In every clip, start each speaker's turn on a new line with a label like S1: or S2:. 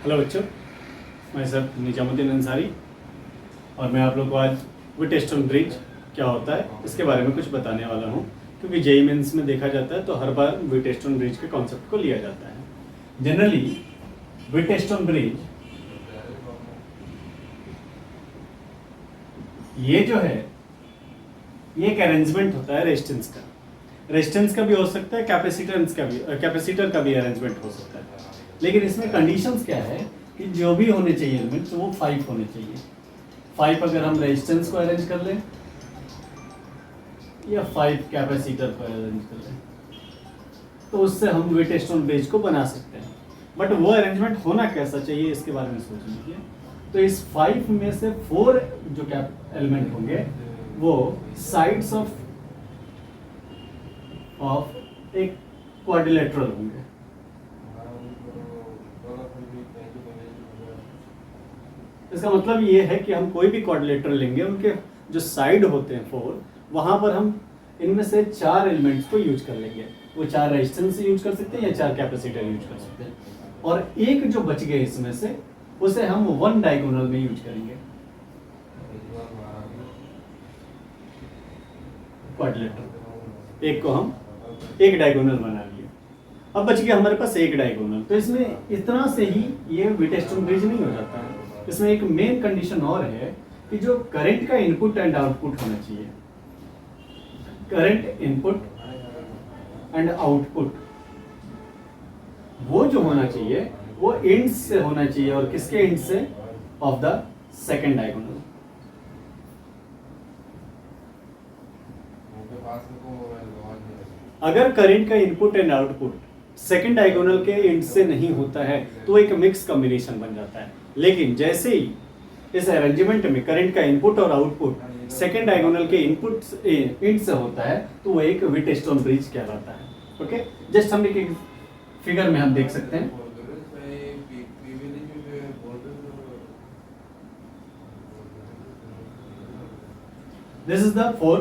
S1: Hello बच्चों, मैं sir Nizamuddin Ansari और मैं आप लोग को आज विटस्टोन ब्रिज क्या होता है इसके बारे में कुछ बताने वाला हूँ। क्योंकि जेईई मेंस में देखा जाता है तो हर बार विटस्टोन ब्रिज के कॉन्सेप्ट को लिया जाता है। जनरली विटस्टोन ब्रिज ये जो है ये एक अरेंजमेंट होता है रेजिस्टेंस का भी हो सकता है, कैपेसिटर का भी अरेंजमेंट हो सकता है। लेकिन इसमें कंडीशंस क्या है कि जो भी होने चाहिए एलिमेंट तो वो 5 होने चाहिए। 5 अगर हम रेजिस्टेंस को अरेंज कर लें या 5 कैपेसिटर को अरेंज कर लें तो उससे हम विटस्टोन ब्रिज को बना सकते हैं। बट वो अरेंजमेंट होना कैसा चाहिए इसके बारे में सोच लीजिए। तो इस 5 में से 4 जो एलिमेंट होंगे वो साइड्स ऑफ एक क्वाड्रिलेटरल होंगे। इसका मतलब ये है कि हम कोई भी क्वाड्रिलेटरल लेंगे, उनके जो साइड होते हैं 4, वहां पर हम इनमें से 4 एलिमेंट्स को यूज कर लेंगे। वो 4 रेजिस्टेंस यूज कर सकते हैं या 4 कैपेसिटर यूज कर सकते हैं, और एक जो बच गए इसमें से उसे हम 1 डायगोनल में यूज करेंगे। क्वाड्रिलेटरल एक को हम एक डायगोनल बना लिए। अब बच गया हमारे पास एक डायगोनल। तो इसमें इतना से ही ये विटस्टोन ब्रिज नहीं हो जाता है। इसमें एक मेन कंडीशन और है कि जो करंट का इनपुट एंड आउटपुट होना चाहिए, करंट इनपुट एंड आउटपुट वो जो होना चाहिए वो एंड्स से होना चाहिए। और किसके एंड से? Of the second diagonal. अगर करंट का input and output second diagonal के एंड से नहीं होता है तो एक मिक्स कॉम्बिनेशन बन जाता है। लेकिन जैसे ही इस अरेंजमेंट में करंट का इनपुट और आउटपुट सेकेंड डायगोनल के इनपुट एंड से होता है तो वो एक विटस्टोन ब्रिज कहलाता है। ओके, जस्ट हम एक फिगर में हम देख सकते हैं। This is the 4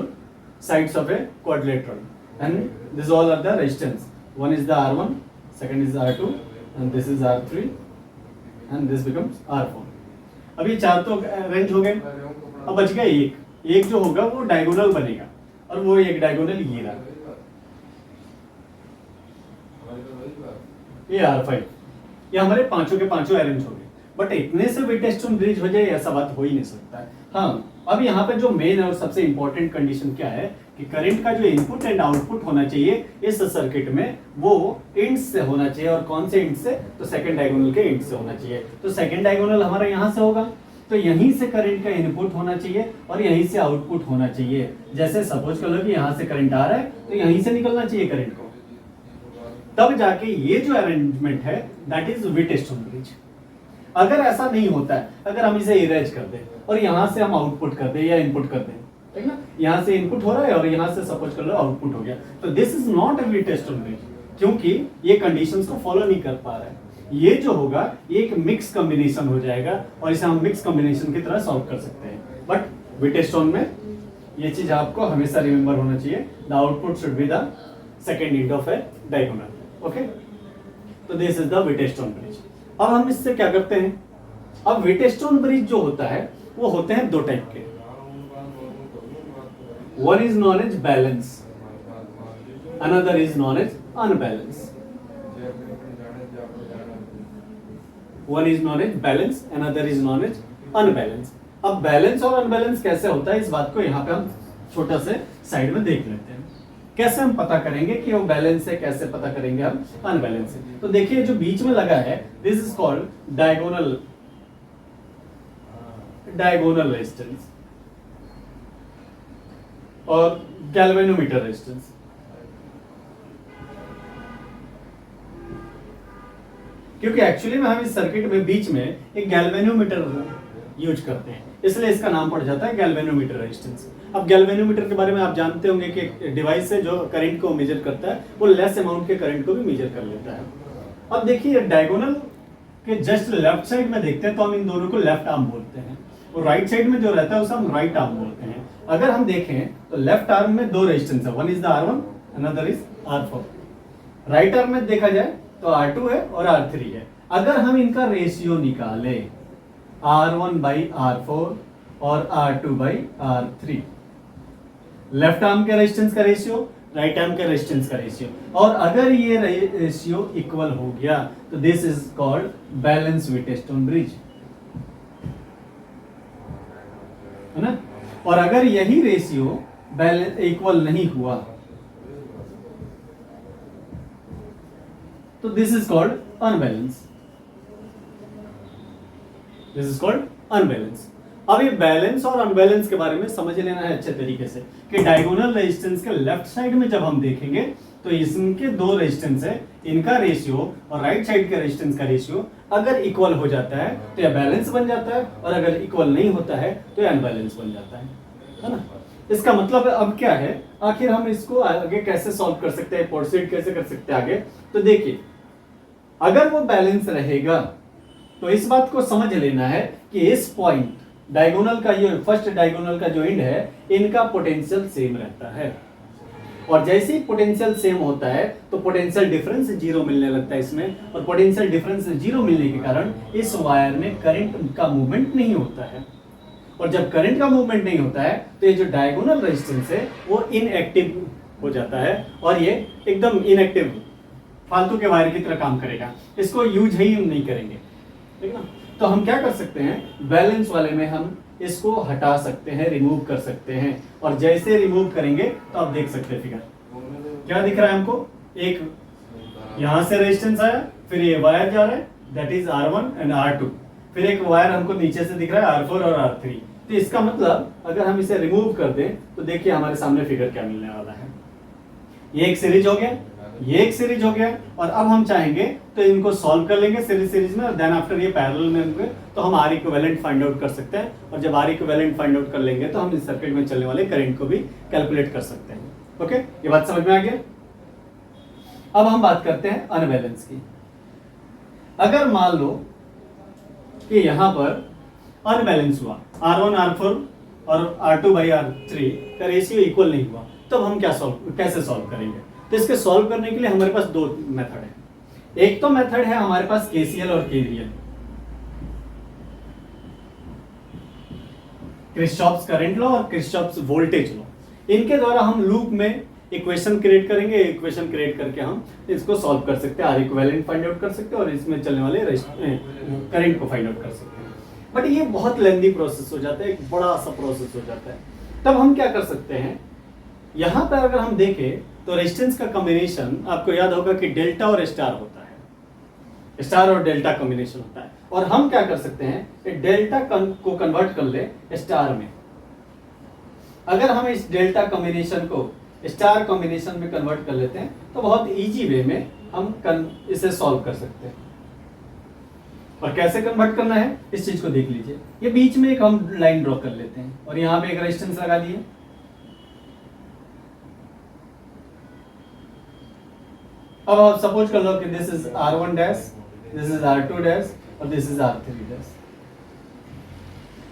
S1: sides of a quadrilateral, and this all are the resistance. One is the R1, second is R2, and this is R3, and this becomes R4. अब ये 4 तो अरेंज हो गए। अब बच गया एक जो होगा वो डायगोनल बनेगा, और वो एक डायगोनल ये रहा, ये R5। ये हमारे पांचों के पांचों अरेंज हो गए। बट इतने से विटस्टोन ब्रिज हो जाए ऐसा बात हो ही नहीं सकता है। हाँ, अब यहाँ पे जो मेन और सबसे इंपॉर्टेंट कंडीशन क्या है कि करंट का जो इनपुट एंड आउटपुट होना चाहिए इस सर्किट में वो एंड से होना चाहिए। और कौन से एंड से? तो सेकंड डायगोनल के एंड से होना चाहिए। तो सेकंड डायगोनल हमारा यहाँ से होगा, तो यहीं से करंट का इनपुट होना चाहिए और यहीं से आउटपुट होना चाहिए। जैसे सपोज कर लो कि यहाँ से करंट आ रहा है तो यहीं से निकलना चाहिए करंट को, तब जाके ये जो अरेंजमेंट है दैट इज विटस्टोन ब्रिज। अगर ऐसा नहीं होता है, अगर हम इसे इरेज कर दें और यहाँ से हम आउटपुट कर दें या इनपुट कर दें, ठीक ना, यहाँ से इनपुट हो रहा है और यहाँ से सपोज कर लो आउटपुट हो गया, तो this is not a Wheatstone bridge, क्योंकि ये कंडीशंस को फॉलो नहीं कर पा रहा है। ये जो होगा ये एक मिक्स कॉम्बिनेशन हो जाएगा और इसे हम मिक्स कॉम्बिनेशन की तरह सॉल्व कर सकते हैं। बट विटस्टोन में ये चीज आपको हमेशा रिमेंबर होना चाहिए, the output should be the second end of a diagonal. Okay, तो this is the Wheatstone bridge. अब हम इससे क्या करते हैं? अब विटस्टोन ब्रिज जो होता है वो होते हैं 2 टाइप के। One is known as balance, another is known as unbalance. One is known as balance, another is known as unbalance. अब बैलेंस और अनबैलेंस कैसे होता है इस बात को यहाँ पे हम छोटा से साइड में देख लेते हैं। कैसे हम पता करेंगे कि वो बैलेंस है, कैसे पता करेंगे हम अनबैलेंस है? तो देखिए जो बीच में लगा है this is called diagonal resistance और गैल्वेनोमीटर रेजिस्टेंस। क्योंकि एक्चुअली में हम इस सर्किट में बीच में एक गैल्वेनोमीटर यूज करते हैं, इसलिए इसका नाम पड़ जाता है गैल्वेनोमीटर रेजिस्टेंस। अब गैल्वेनोमीटर के बारे में आप जानते होंगे कि डिवाइस है जो करंट को मेजर करता है, वो लेस अमाउंट के करंट को भी मेजर कर लेता है। अब देखिए डायगोनल के जस्ट लेफ्ट साइड में देखते हैं तो हम इन दोनों को लेफ्ट आर्म बोलते हैं, और राइट साइड में जो रहता है उसे हम राइट आर्म बोलते हैं। अगर हम देखें तो लेफ्ट आर्म में 2 रेजिस्टेंस है, one is the R1 another is R4। Right arm में देखा जाए तो R2 है और R3 है। अगर हम इनका रेशियो निकाले R1 बाई R4 और R2 by R3, left arm के रेजिस्टेंस का रेशियो, राइट आर्म के रेजिस्टेंस का रेशियो, और अगर ये रेशियो इक्वल हो गया तो this is called balance Wheatstone bridge, है ना। और अगर यही रेशियो इक्वल नहीं हुआ तो this is called unbalance, this is called unbalance. अब ये बैलेंस और अनबैलेंस के बारे में समझ लेना है अच्छे तरीके से कि डायगोनल रेजिस्टेंस के लेफ्ट साइड में जब हम देखेंगे तो इसके दो रेजिस्टेंस है, इनका रेशियो और राइट साइड के रेजिस्टेंस का रेशियो अगर इक्वल हो जाता है तो यह बैलेंस बन जाता है, और अगर इक्वल नहीं होता है तो यह अनबैलेंस बन जाता है ना। इसका मतलब अब क्या है, आखिर हम इसको आगे कैसे सॉल्व कर सकते हैं, प्रोसीड कैसे कर सकते हैं आगे। तो देखिए, अगर वो बैलेंस रहेगा तो इस बात को समझ लेना है कि इस पॉइंट डायगोनल का, ये फर्स्ट डायगोनल का जो एंड है, इनका पोटेंशियल सेम रहता है, और जैसे ही पोटेंशियल सेम होता है तो पोटेंशियल डिफरेंस जीरो मिलने लगता है इसमें, और पोटेंशियल डिफरेंस जीरो मिलने के कारण इस वायर में करंट का मूवमेंट नहीं होता है, और जब करंट का मूवमेंट नहीं होता है तो ये जो डायगोनल रेजिस्टेंस है वो इनएक्टिव हो जाता है, और ये एकदम इनएक्टिव फालतू के वायर की तरह काम करेगा, इसको यूज ही हम नहीं करेंगे, ठीक ना। तो हम क्या कर सकते हैं, बैलेंस वाले में हम इसको हटा सकते हैं, रिमूव कर सकते हैं, और जैसे रिमूव करेंगे तो आप देख सकते हैं फिगर क्या दिख रहा है हमको, एक यहां से रेजिस्टेंस आया, फिर ये वायर जा रहा है that is R1 and R2, फिर एक वायर हमको नीचे से दिख रहा है R4 और R3। तो इसका मतलब अगर हम इसे रिमूव कर दें तो देखिए हमारे सामने फिगर क्या मिलने वाला है, ये एक सीरीज हो गया, ये एक सीरीज हो गया, और अब हम चाहेंगे तो इनको सॉल्व कर लेंगे सीरीज में, और देन आफ्टर ये पैरेलल में होंगे तो हम R इक्विवेलेंट फाइंड आउट कर सकते हैं, और जब R इक्विवेलेंट फाइंड आउट कर लेंगे तो हम इस सर्किट में चलने वाले करंट को भी कैलकुलेट कर सकते हैं। ओके, ये बात समझ में आ गया। अब हम बात करते हैं अनबैलेंस की। अगर मान लो कि यहां पर अनबैलेंस हुआ, R1 R4 और R2 बाई R3 का रेशियो इक्वल नहीं हुआ, तब हम कैसे सॉल्व करेंगे। तो इसके सॉल्व करने के लिए हमारे पास दो मेथड है। एक तो मेथड है हमारे पास KCL और KVL, किरचॉफ्स करंट लॉ और किरचॉफ्स वोल्टेज लॉ, इनके द्वारा हम लूप में इक्वेशन क्रिएट करेंगे, इक्वेशन क्रिएट करके हम इसको सॉल्व कर सकते हैं, R इक्विवेलेंट फाइंड आउट कर सकते हैं, और इसमें चलने वाले करंट को फाइंड आउट कर सकते हैं। बट ये बहुत लेंथी प्रोसेस हो जाता है, एक बड़ा सा प्रोसेस हो जाता है। तब हम क्या कर सकते हैं, यहां पर अगर हम देखें तो रेजिस्टेंस का कॉम्बिनेशन आपको याद होगा कि डेल्टा और स्टार होता है, स्टार और डेल्टा कॉम्बिनेशन होता है, और हम क्या कर सकते हैं, डेल्टा को कन्वर्ट कर ले स्टार में। अगर हम इस डेल्टा कॉम्बिनेशन को स्टार कॉम्बिनेशन में कन्वर्ट कर लेते हैं तो बहुत इजी वे में हम इसे सॉल्व कर सकते हैं। और कैसे कन्वर्ट करना है इस चीज को देख लीजिए, ये बीच में एक हम लाइन ड्रॉ कर लेते हैं और यहां पे एक रेजिस्टेंस लगा दिए, अब आप सपोज कर लो कि this is R1 dash, this is R2 dash और दिस इज R3 डैश।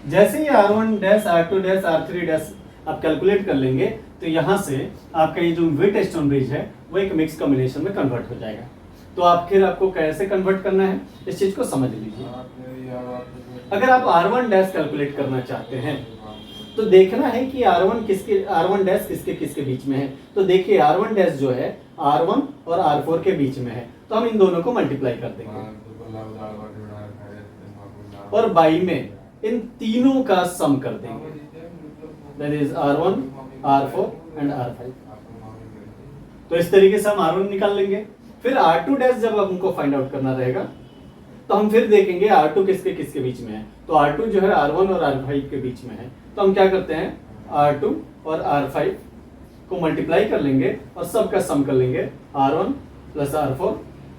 S1: जैसे ही R1 dash, R2 dash, R3 dash आप कैलकुलेट कर लेंगे तो यहां से आपका ये जो व्हीटस्टोन ब्रिज है वो एक मिक्स कॉम्बिनेशन में कन्वर्ट हो जाएगा। तो आपको कैसे कन्वर्ट करना है इस चीज को समझ लीजिए। अगर आप R1 डैश कैलकुलेट करना चाहते हैं तो देखना है कि R1 डैश किसके बीच में है। तो देखिए R1 डैश जो है R1 और R4 के बीच में है, तो हम इन दोनों को मल्टीप्लाई कर देंगे और बाई में इन तीनों का सम कर देंगे, that is R1, R4 and R5। तो इस तरीके से हम R1 निकाल लेंगे। फिर R2 डैश जब हमको फाइंड आउट करना रहेगा तो हम फिर देखेंगे R2 किसके बीच में है। तो R2 जो है R1 और R5 के बीच में है, तो हम क्या करते हैं R2 और R5 को मल्टीप्लाई कर लेंगे और सबका सम कर लेंगे, R1 plus R4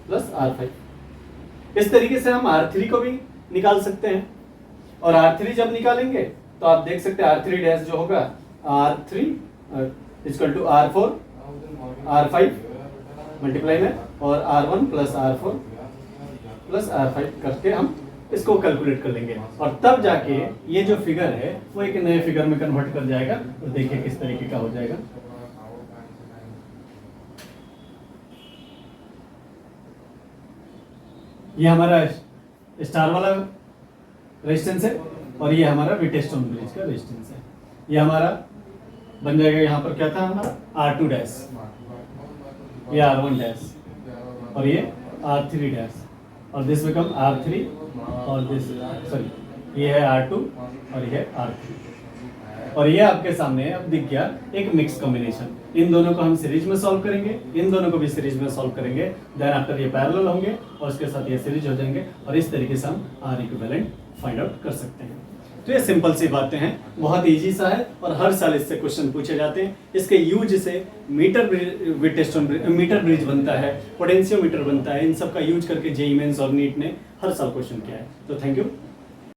S1: plus R5। इस तरीके से हम R3 को भी निकाल सकते हैं, और R3 जब निकालेंगे तो आप देख सकते हैं R3 डैश जो होगा R3 equal to R4 R5 multiply में और R1 plus R4 plus R5 करके हम इसको कैलकुलेट कर लेंगे, और तब जाके ये जो फिगर है वो एक नए फिगर में कन्वर्ट कर जाएगा। तो देखिए किस तरीके का हो जाएगा। ये हमारा स्टार वाला रेजिस्टेंस है और ये हमारा वीटस्टोन ब्रिज का रेजिस्टेंस है। ये हमारा बन जाएगा, यहाँ पर क्या था हमारा R2 डैश, ये R1 डैश और ये R3 डैश और दिस बिकम R3 और दिस सॉरी ये है R2 और ये है R3 और ये आपके सामने अब दिख गया एक मिक्स कॉम्बिनेशन। इन दोनों को हम सीरीज में सॉल्व करेंगे, इन दोनों को भी सीरीज में सॉल्व करेंगे, देन आफ्टर ये पैरेलल होंगे और उसके साथ ये सीरीज हो जाएंगे और इस तरीके से हम R इक्विवेलेंट फाइंड आउट कर सकते हैं। तो ये सिंपल सी बातें हैं, बहुत इजी सा है और हर साल इससे क्वेश्चन पूछे जाते हैं। इसके यूज से मीटर ब्रिज बनता है, पोटेंशियोमीटर बनता है, इन सब का यूज करके जेईई मेंस और नीट ने हर साल क्वेश्चन किया है। तो थैंक यू।